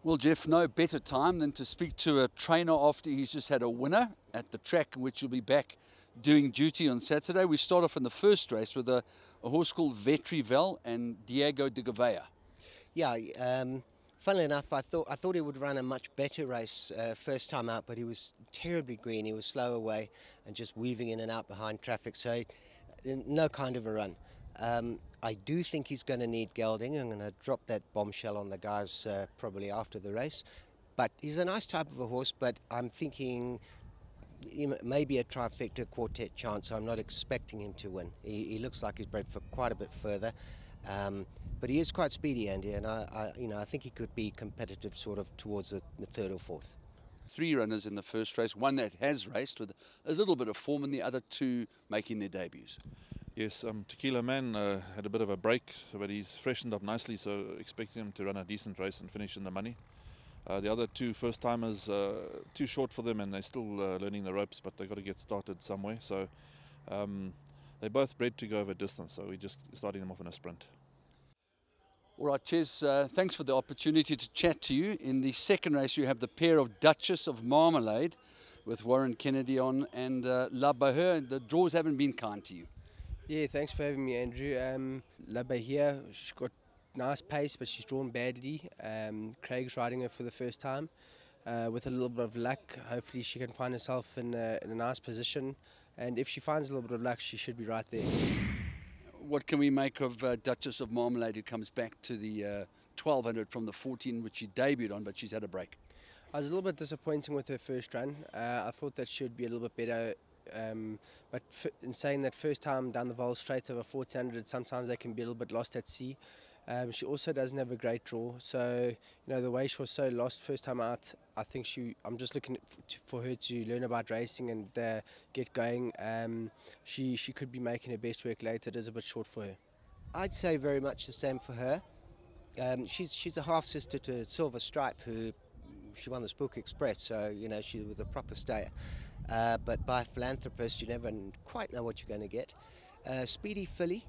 Well, Jeff, no better time than to speak to a trainer after he's just had a winner at the track, which will be back doing duty on Saturday. We start off in the first race with a horse called Vetrivel and Diego de Gouveia. Yeah, funnily enough, I thought he would run a much better race first time out, but he was terribly green. He was slow away and just weaving in and out behind traffic, so no kind of a run. I do think he's going to need gelding. I'm going to drop that bombshell on the guys probably after the race. But he's a nice type of a horse, but I'm thinking maybe a trifecta quartet chance. I'm not expecting him to win. He looks like he's bred for quite a bit further. But he is quite speedy, Andy, and I think he could be competitive sort of towards the third or fourth. Three runners in the first race, one that has raced with a little bit of form and the other two making their debuts. Yes, Tequila Man had a bit of a break, but he's freshened up nicely, so expecting him to run a decent race and finish in the money. The other two first-timers, too short for them, and they're still learning the ropes, but they've got to get started somewhere. So they're both bred to go over distance, so we're just starting them off in a sprint. All right, Ches, thanks for the opportunity to chat to you. In the second race, you have the pair of Duchess of Marmalade with Warren Kennedy on and La Bahia. The draws haven't been kind to you. Yeah, thanks for having me, Andrew. La Bahia, she's got nice pace, but she's drawn badly. Craig's riding her for the first time. With a little bit of luck, hopefully she can find herself in a nice position. And if she finds a little bit of luck, she should be right there. What can we make of Duchess of Marmalade, who comes back to the 1200 from the 14, which she debuted on, but she's had a break? I was a little bit disappointing with her first run. I thought that she would be a little bit better. But in saying that, first time down the Vol straight over 1400, sometimes they can be a little bit lost at sea. She also doesn't have a great draw, so the way she was so lost first time out, I think I'm just looking for her to learn about racing and get going. She could be making her best work later. It is a bit short for her. I'd say very much the same for her. She's a half sister to Silver Stripe, who she won the Spook Express, so she was a proper stayer. But by Philanthropist, you never quite know what you're going to get. Speedy filly.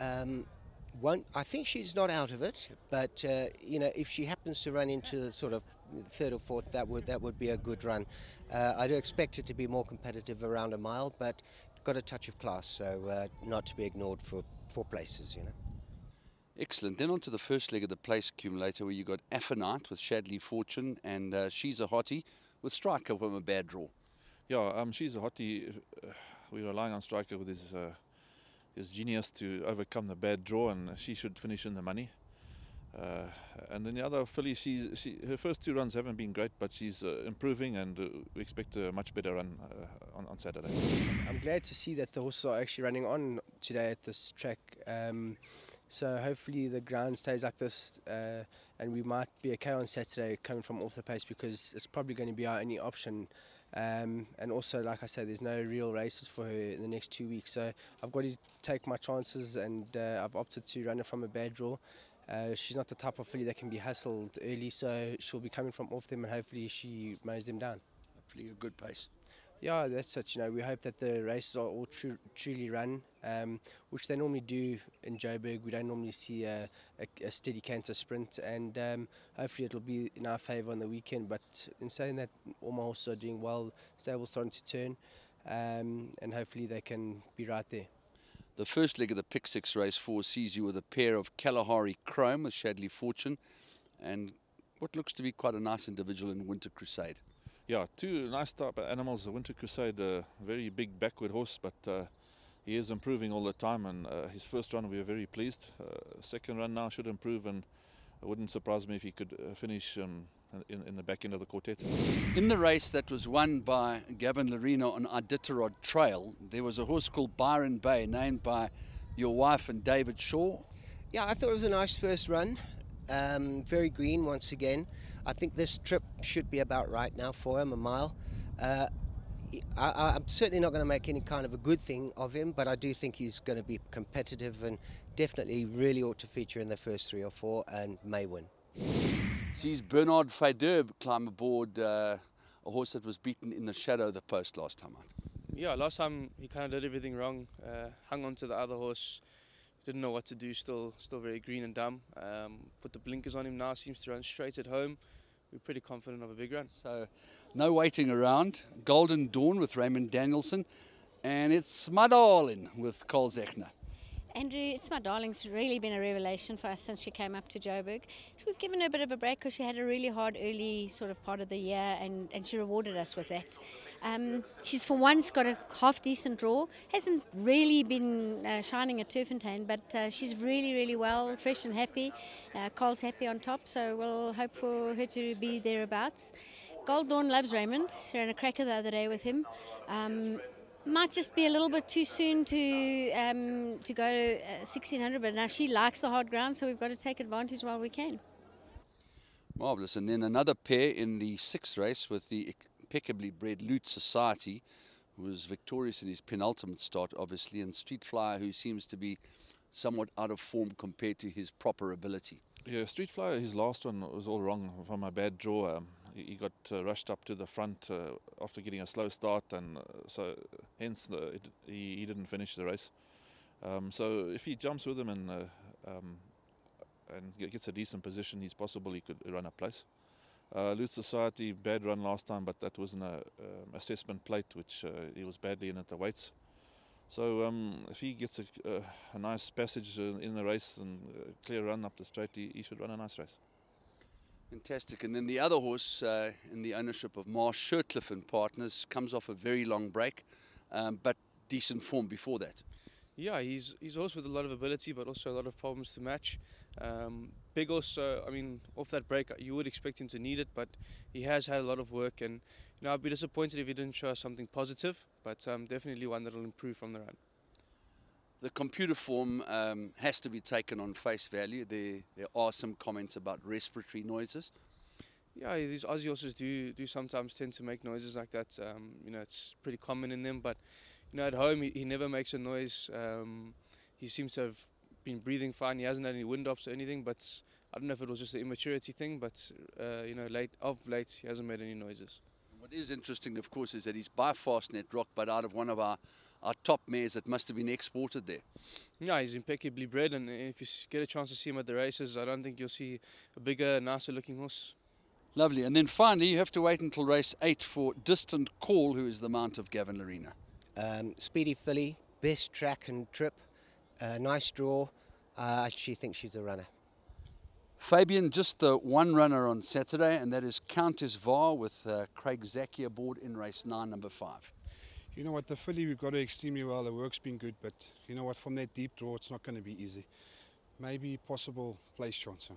I think she's not out of it, but if she happens to run into the sort of third or fourth, that would be a good run. I do expect it to be more competitive around a mile, but got a touch of class, so not to be ignored for 4 places. Excellent. Then on to the first leg of the place accumulator, where you got Affinite with Shadley Fortune, and She's a Hottie with Striker from a bad draw. Yeah, She's a Hottie. We're relying on Striker with his genius to overcome the bad draw, and she should finish in the money. And then the other filly, her first 2 runs haven't been great, but she's improving, and we expect a much better run on Saturday. I'm glad to see that the horses are actually running on today at this track. So hopefully the ground stays like this, and we might be okay on Saturday coming from off the pace, because it's probably going to be our only option. And also, like I said, there's no real races for her in the next 2 weeks, so I've got to take my chances, and I've opted to run her from a bad draw. She's not the type of filly that can be hustled early, so she'll be coming from off them, and hopefully she mows them down. Hopefully a good pace. Yeah, that's it. We hope that the races are all truly run, which they normally do in Joburg. We don't normally see a steady canter sprint, and hopefully it'll be in our favour on the weekend. But in saying that, all my horses are doing well, stable's starting to turn, and hopefully they can be right there. The first leg of the Pick 6 race 4 sees you with a pair of Kalahari Chrome with Shadley Fortune, and what looks to be quite a nice individual in Winter Crusade. Yeah, 2 nice type of animals. The Winter Crusade, a very big backward horse, but he is improving all the time, and his first run we were very pleased. Second run now should improve, and it wouldn't surprise me if he could finish in the back end of the quartet. In the race that was won by Gavin Larino on Iditarod Trail, there was a horse called Byron Bay, named by your wife and David Shaw. Yeah, I thought it was a nice first run. Very green once again. I think this trip should be about right now for him, a mile. I'm certainly not going to make any kind of a good thing of him, but I do think he's going to be competitive and definitely really ought to feature in the first 3 or 4 and may win. Sees Bernard Faidherbe climb aboard a horse that was beaten in the shadow of the post last time out. Yeah, last time he kind of did everything wrong, hung on to the other horse, didn't know what to do, still very green and dumb. Put the blinkers on him now, seems to run straight at home, we're pretty confident of a big run. So no waiting around. Golden Dawn with Raymond Danielson, and it's my darling with Carl Zechner. Andrew, it's my darling. It's really been a revelation for us since she came up to Joburg. We've given her a bit of a break because she had a really hard early sort of part of the year, and she rewarded us with that. She's for once got a half-decent draw. Hasn't really been shining at TURFFONTEIN, but she's really, really well, fresh and happy. Carl's happy on top, so we'll hope for her to be thereabouts. Gold Dawn loves Raymond. She ran a cracker the other day with him. Might just be a little bit too soon to go to 1600, but now she likes the hard ground, so we've got to take advantage while we can. Marvellous. And then another pair in the 6th race with the impeccably bred Loot Society, who was victorious in his penultimate start, obviously, and Street Flyer, who seems to be somewhat out of form compared to his proper ability. Yeah, Street Flyer, his last one was all wrong from a bad draw. He got rushed up to the front after getting a slow start, and so hence he didn't finish the race. So if he jumps with him and gets a decent position, it's possible he could run a place. Loot Society, bad run last time, but that was an assessment plate, which he was badly in at the weights. So if he gets a nice passage in the race and a clear run up the straight, he should run a nice race. Fantastic. And then the other horse in the ownership of Marsh Shirtcliffe and Partners comes off a very long break, but decent form before that. Yeah, he's a horse with a lot of ability, but also a lot of problems to match. Big horse, I mean, off that break, you would expect him to need it, but he has had a lot of work, and you know, I'd be disappointed if he didn't show us something positive, but definitely one that will improve from the run. The computer form has to be taken on face value. There are some comments about respiratory noises. Yeah, these Aussie horses do sometimes tend to make noises like that. You know, it's pretty common in them, but you know, at home he never makes a noise. He seems to have been breathing fine. He hasn't had any wind ups or anything, but I don't know if it was just an immaturity thing, but you know, of late he hasn't made any noises. What is interesting, of course, is that he's by Fastnet Rock, but out of one of our top mares that must have been exported there. Yeah, he's impeccably bred, and if you get a chance to see him at the races, I don't think you'll see a bigger, nicer looking horse. Lovely. And then finally, you have to wait until race 8 for Distant Call, who is the mount of Gavin Larena. Speedy filly, best track and trip, nice draw. I actually think she's a runner. Fabian, just the one runner on Saturday, and that is Countess Var with Craig Zaki aboard in race 9, number 5. You know what, the filly, we've got her extremely well. The work's been good, but you know what, from that deep draw, it's not going to be easy. Maybe possible place chancer.